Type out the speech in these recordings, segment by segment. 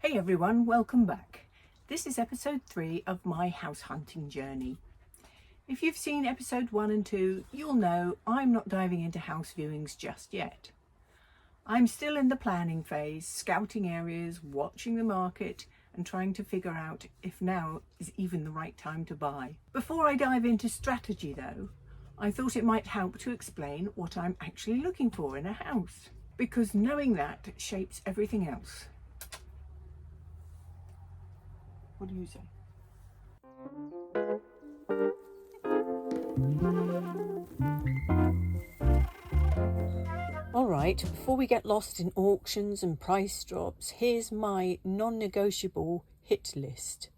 Hey everyone, welcome back. This is episode 3 of my house hunting journey. If you've seen episode 1 and 2, you'll know I'm not diving into house viewings just yet. I'm still in the planning phase, scouting areas, watching the market and trying to figure out if now is even the right time to buy. Before I dive into strategy though, I thought it might help to explain what I'm actually looking for in a house, because knowing that shapes everything else. What do you say? Alright, before we get lost in auctions and price drops, here's my non-negotiable hit list.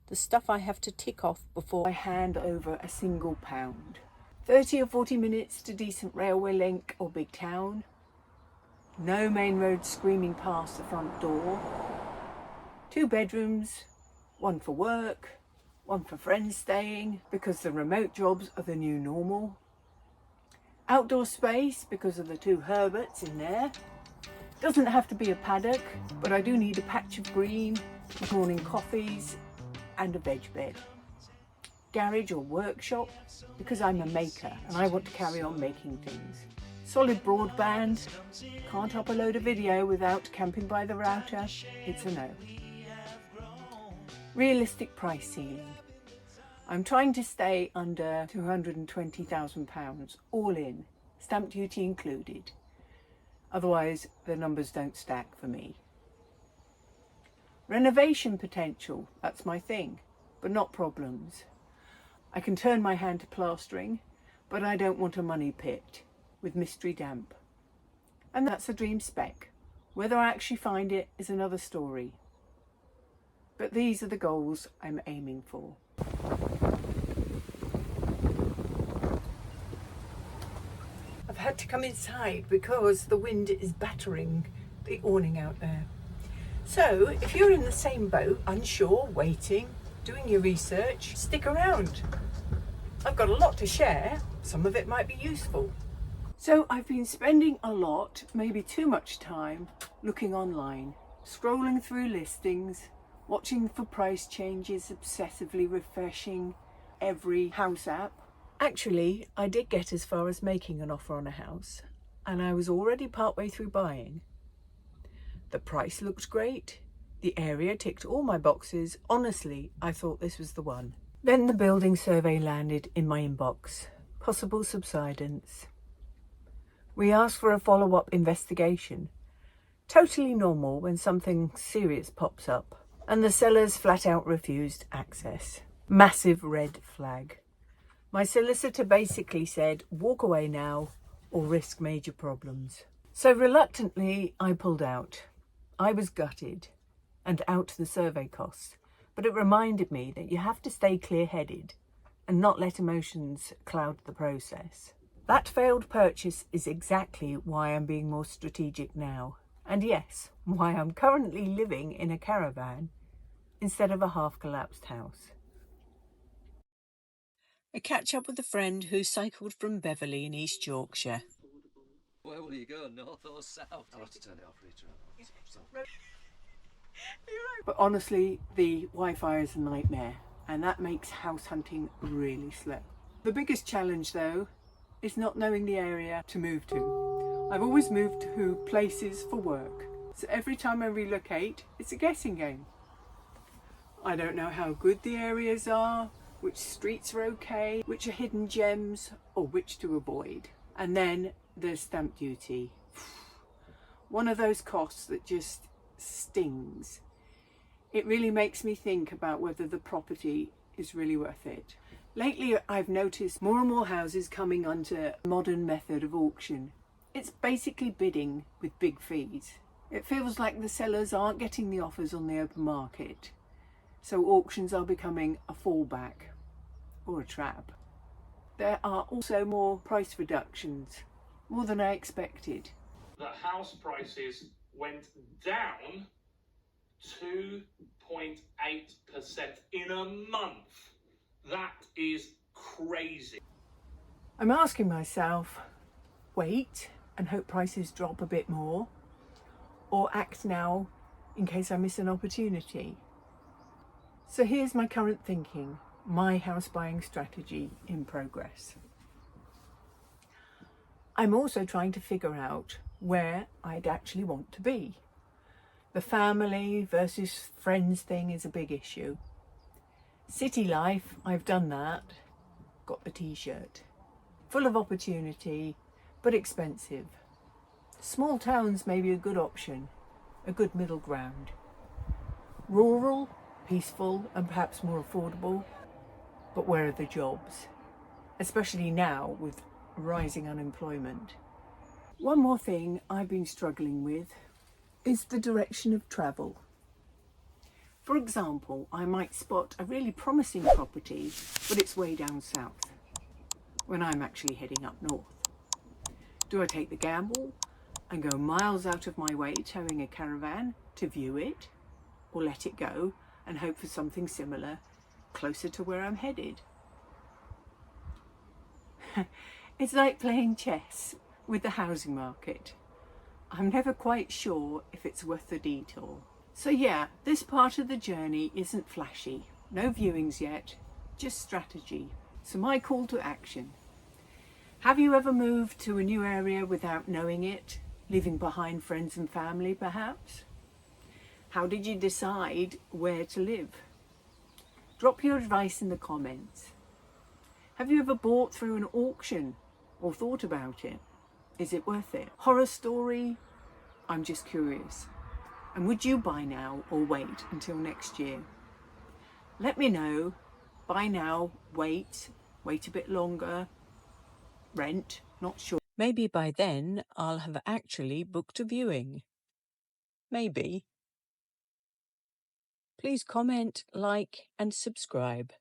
The stuff I have to tick off before I hand over a single pound. 30 or 40 minutes to decent railway link or big town. No main road screaming past the front door. 2 bedrooms. 1 for work, 1 for friends staying, because the remote jobs are the new normal. Outdoor space, because of the 2 Herberts in there. Doesn't have to be a paddock, but I do need a patch of green, morning coffees, and a veg bed. Garage or workshop, because I'm a maker and I want to carry on making things. Solid broadband, can't upload a video without camping by the router, it's a no. Realistic price ceiling. I'm trying to stay under £220,000, all in, stamp duty included. Otherwise, the numbers don't stack for me. Renovation potential, that's my thing, but not problems. I can turn my hand to plastering, but I don't want a money pit with mystery damp. And that's a dream spec. Whether I actually find it is another story. But these are the goals I'm aiming for. I've had to come inside because the wind is battering the awning out there. So if you're in the same boat, unsure, waiting, doing your research, stick around. I've got a lot to share. Some of it might be useful. So I've been spending a lot, maybe too much time, looking online, scrolling through listings, watching for price changes, obsessively refreshing every house app. Actually, I did get as far as making an offer on a house, and I was already partway through buying. The price looked great. The area ticked all my boxes. Honestly, I thought this was the one. Then the building survey landed in my inbox. Possible subsidence. We asked for a follow-up investigation. Totally normal when something serious pops up. And the sellers flat out refused access. Massive red flag. My solicitor basically said, walk away now or risk major problems. So reluctantly, I pulled out. I was gutted and out the survey costs, but it reminded me that you have to stay clear-headed and not let emotions cloud the process. That failed purchase is exactly why I'm being more strategic now. And yes, why I'm currently living in a caravan instead of a half-collapsed house. I catch up with a friend who cycled from Beverley in East Yorkshire. Where will you go, north or south? I'll have to turn it off later. But honestly, the Wi-Fi is a nightmare, and that makes house hunting really slow. The biggest challenge though is not knowing the area to move to. I've always moved to places for work, so every time I relocate, it's a guessing game. I don't know how good the areas are, which streets are okay, which are hidden gems, or which to avoid. And then there's stamp duty. One of those costs that just stings. It really makes me think about whether the property is really worth it. Lately, I've noticed more and more houses coming under a modern method of auction. It's basically bidding with big fees. It feels like the sellers aren't getting the offers on the open market. So auctions are becoming a fallback or a trap. There are also more price reductions, more than I expected. That house prices went down 2.8% in a month. That is crazy. I'm asking myself, wait and hope prices drop a bit more, or act now in case I miss an opportunity. So here's my current thinking, my house buying strategy in progress. I'm also trying to figure out where I'd actually want to be. The family versus friends thing is a big issue. City life, I've done that, got the t-shirt. Full of opportunity, but expensive. Small towns may be a good option, a good middle ground. Rural, peaceful and perhaps more affordable, but where are the jobs? Especially now with rising unemployment. One more thing I've been struggling with is the direction of travel. For example, I might spot a really promising property, but it's way down south, when I'm actually heading up north. Do I take the gamble and go miles out of my way towing a caravan to view it, or let it go and hope for something similar closer to where I'm headed? It's like playing chess with the housing market. I'm never quite sure if it's worth the detour. So yeah, this part of the journey isn't flashy. No viewings yet, just strategy. So my call to action. Have you ever moved to a new area without knowing it, leaving behind friends and family perhaps? How did you decide where to live? Drop your advice in the comments. Have you ever bought through an auction or thought about it? Is it worth it? Horror story? I'm just curious. And would you buy now or wait until next year? Let me know. Buy now, wait a bit longer, rent, not sure. Maybe by then I'll have actually booked a viewing. Maybe. Please comment, like and subscribe.